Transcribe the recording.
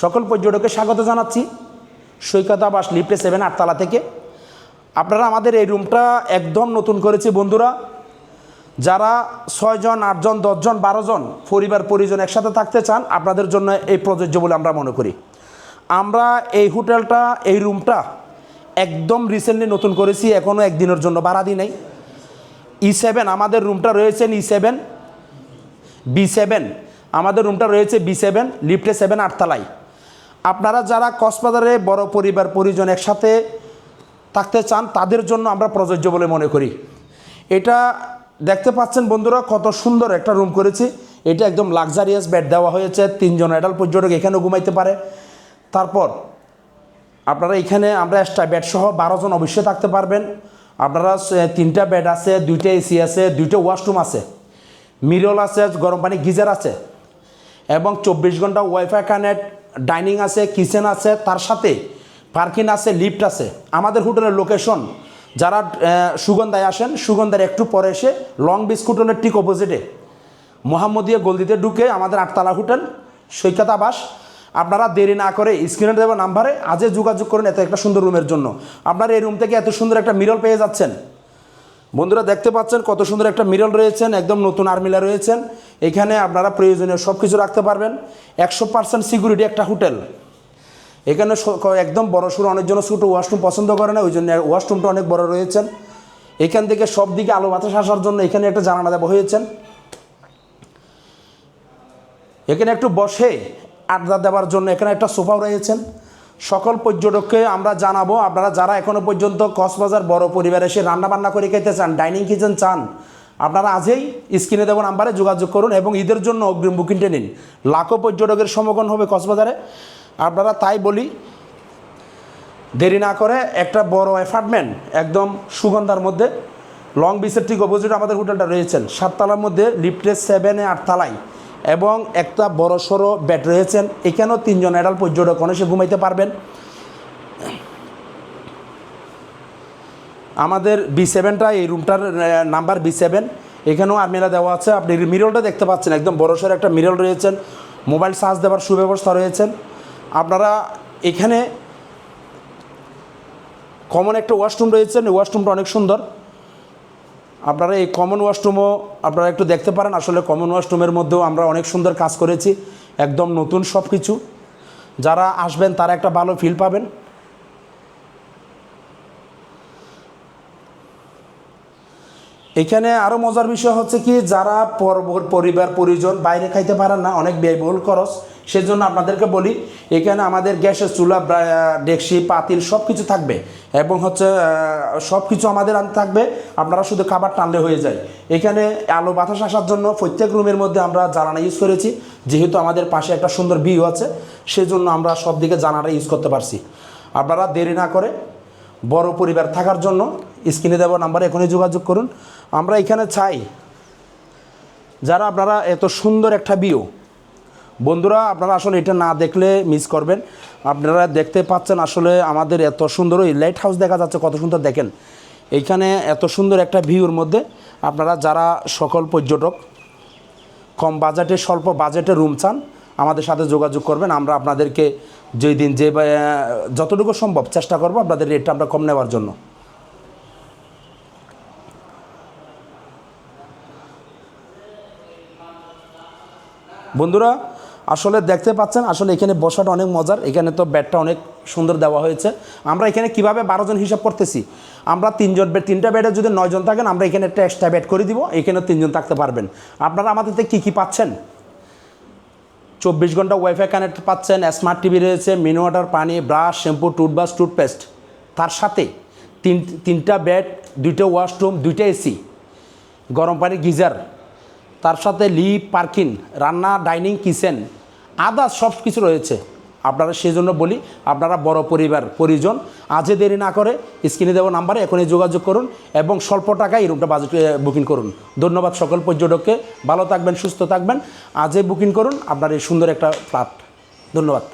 সকল পর্যটককে স্বাগত জানাচ্ছি সৈকত আবাস লিফটে 7 8তলা থেকে। আপনারা আমাদের এই রুমটা একদম নতুন করেছি বন্ধুরা। যারা 6 জন 8 জন 10 জন 12 জন পরিবার পরিজন একসাথে থাকতে চান আপনাদের জন্য এই প্রযোজ্য বলে আমরা মনে করি। আমরা এই হোটেলটা এই রুমটা একদম রিসেন্টলি নতুন করেছি, এখনও একদিনের জন্য ভাড়া দিই নাই। E7 আমাদের রুমটা রয়েছে E7 B7, আমাদের রুমটা রয়েছে B7 লিফটে 7 8তলায়। আপনারা যারা কক্সবাজারে বড় পরিবার পরিজন একসাথে থাকতে চান তাদের জন্য আমরা প্রযোজ্য বলে মনে করি। এটা দেখতে পাচ্ছেন বন্ধুরা কত সুন্দর একটা রুম করেছি। এটা একদম লাক্সারিয়াস বেড দেওয়া হয়েছে, 3 জন অ্যাডাল্ট পর্যটক এখানেও ঘুমাইতে পারে। তারপর আপনারা এখানে আমরা এক্সট্রা বেড সহ 12 জন অবশ্যই থাকতে পারবেন। আপনারা 3টা বেড আছে, 2টা এসি আছে, 2টা ওয়াশরুম আছে, মিরর আছে, গরম পানি গিজার আছে এবং 24 ঘন্টা ওয়াইফাই কানেক্ট, ডাইনিং আছে, কিচেন আছে, তার সাথে পার্কিং আছে, লিফট আছে। আমাদের হোটেলের লোকেশন যারা সুগন্ধায় আসেন, সুগন্ধার একটু পরে এসে লং বিচ হোটেলের ঠিক অপোজিটে মোহাম্মদিয়া গলদিতে ঢুকে আমাদের 8তলা হোটেল সৈকত আবাস। আপনারা দেরি না করে স্ক্রিনে দেওয়া নাম্বারে আজই যোগাযোগ করুন এত একটা সুন্দর রুমের জন্য। আপনারা এই রুম থেকে এত সুন্দর একটা মিরর পেয়ে যাচ্ছেন বন্ধুরা। দেখতে পাচ্ছেন কত সুন্দর একটা মিরর রয়েছেন, একদম নতুন আর্মিলা রয়েছেন। এখানে আপনারা প্রয়োজনীয় সব কিছু রাখতে পারবেন। 100% সিকিউরিটি একটা হোটেল। এখানে একদম বড় সড়ো অনেকজন ছোটো ওয়াশরুম পছন্দ করে না, ওই জন্য ওয়াশরুমটা অনেক বড় রয়েছেন। এখান থেকে সব দিকে আলো বাতাস আসার জন্য এখানে একটা জানালা দেওয়া হয়েছেন। এখানে একটু বসে আড্ডা দেওয়ার জন্য এখানে একটা সোফাও রয়েছেন। সকল পর্যটককে আমরা জানাবো, আপনারা যারা এখনও পর্যন্ত কক্সবাজার বড় পরিবার এসে রান্নাবান্না করে খেতে চান, ডাইনিং কিচেন চান, আপনারা আজই স্ক্রিনে দেওয়া নাম্বারে যোগাযোগ করুন এবং ঈদের জন্য অগ্রিম বুকিংটা নিন। লাখো পর্যটকের সমাগম হবে কক্সবাজারে। আপনারা তাই বলি দেরি না করে একটা বড় অ্যাপার্টমেন্ট একদম সুগন্ধার মধ্যে লং বিচের ঠিক অপোজিট আমাদের হোটেলটা রয়েছেন 7তলার মধ্যে লিফটে 7 8তলায় এবং একটা বড় সড়ো বেড রয়েছেন। এখানেও 3 জন অ্যাডাল্ট পর্যটক অনেকে ঘুমাইতে পারবেন। আমাদের B7টা এই রুমটার নাম্বার B7, এখানেও আর্মিলা দেওয়া আছে। আপনি মিররটা দেখতে পাচ্ছেন, একদম বড় সড়ো একটা মিরর রয়েছেন, মোবাইল চার্জ দেওয়ার সুব্যবস্থা রয়েছেন। আপনারা এখানে কমন একটা ওয়াশরুম রয়েছেন, এই ওয়াশরুমটা অনেক সুন্দর। আপনারা এই কমন ওয়াশরুমও আপনারা একটু দেখতে পারেন। আসলে কমন ওয়াশরুমের মধ্যেও আমরা অনেক সুন্দর কাজ করেছি, একদম নতুন সব কিছু। যারা আসবেন তারা একটা ভালো ফিল পাবেন। এখানে আরও মজার বিষয় হচ্ছে কি, যারা পরিবার পরিজন বাইরে খাইতে পারেন না, অনেক ব্যয়বহুল খরচ, সেজন্য আপনাদেরকে বলি এখানে আমাদের গ্যাসের চুলা, ডেকচি, পাতিল সব কিছু থাকবে এবং সব কিছু আমাদের আনতে থাকবে। আপনারা শুধু খাবার টানলে হয়ে যায়। এখানে আলো বাতাস আসার জন্য প্রত্যেক রুমের মধ্যে আমরা জানালা ইউজ করেছি, যেহেতু আমাদের পাশে একটা সুন্দর ভিউ আছে সেজন্য আমরা সব দিকে জানালা ইউজ করতে পারছি। আপনারা দেরি না করে বড় পরিবার থাকার জন্য স্ক্রিনে দেওয়া নাম্বারে এখনই যোগাযোগ করুন। আমরা এখানে চাই যারা আপনারা এত সুন্দর একটা ভিউ বন্ধুরা, আপনারা আসলে এটা না দেখলে মিস করবেন। আপনারা দেখতে পাচ্ছেন আসলে আমাদের এত সুন্দর ওই লাইট হাউস দেখা যাচ্ছে, কত সুন্দর দেখেন। এইখানে এত সুন্দর একটা ভিউর মধ্যে আপনারা যারা সকল পর্যটক কম বাজেটে স্বল্প বাজেটে রুম চান আমাদের সাথে যোগাযোগ করবেন। আমরা আপনাদেরকে যেই দিন যতটুকু সম্ভব চেষ্টা করব আপনাদের রেটটা আমরা কম নেওয়ার জন্য। বন্ধুরা আসলে দেখতে পাচ্ছেন আসলে এখানে বসাটা অনেক মজার। এখানে তো বেডটা অনেক সুন্দর দেওয়া হয়েছে। আমরা এখানে কিভাবে 12 জন হিসাব করতেছি, আমরা 3টা বেডে যদি 9 জন থাকেন আমরা এখানে একটা এক্সট্রা বেড করে দিব, এখানে 3 জন থাকতে পারবেন। আপনারা আমাদের থেকে কী পাচ্ছেন, 24 ঘন্টা ওয়াইফাই কানেক্ট পাচ্ছেন, স্মার্ট টিভি রয়েছে, মিনি ওয়াটার, পানি, ব্রাশ, শ্যাম্পু, টুথব্রাশ, টুথপেস্ট, তার সাথে 3টা বেড, 2টা ওয়াশরুম, 2টা এসি, গরম পানি গিজার, তার সাথে লিফট, পার্কিং, রান্না, ডাইনিং, কিচেন, আদার্স সব কিছু রয়েছে। আপনারা সেই জন্য বলি আপনারা বড় পরিবার পরিজন আজই দেরি না করে স্ক্রিনে দেওয়া নাম্বারে এখনই যোগাযোগ করুন এবং স্বল্প টাকায় এই রুমটা বাজেট বুকিং করুন। ধন্যবাদ সকল পর্যটককে। ভালো থাকবেন, সুস্থ থাকবেন। আজই বুকিং করুন আপনার এই সুন্দর একটা ফ্ল্যাট। ধন্যবাদ।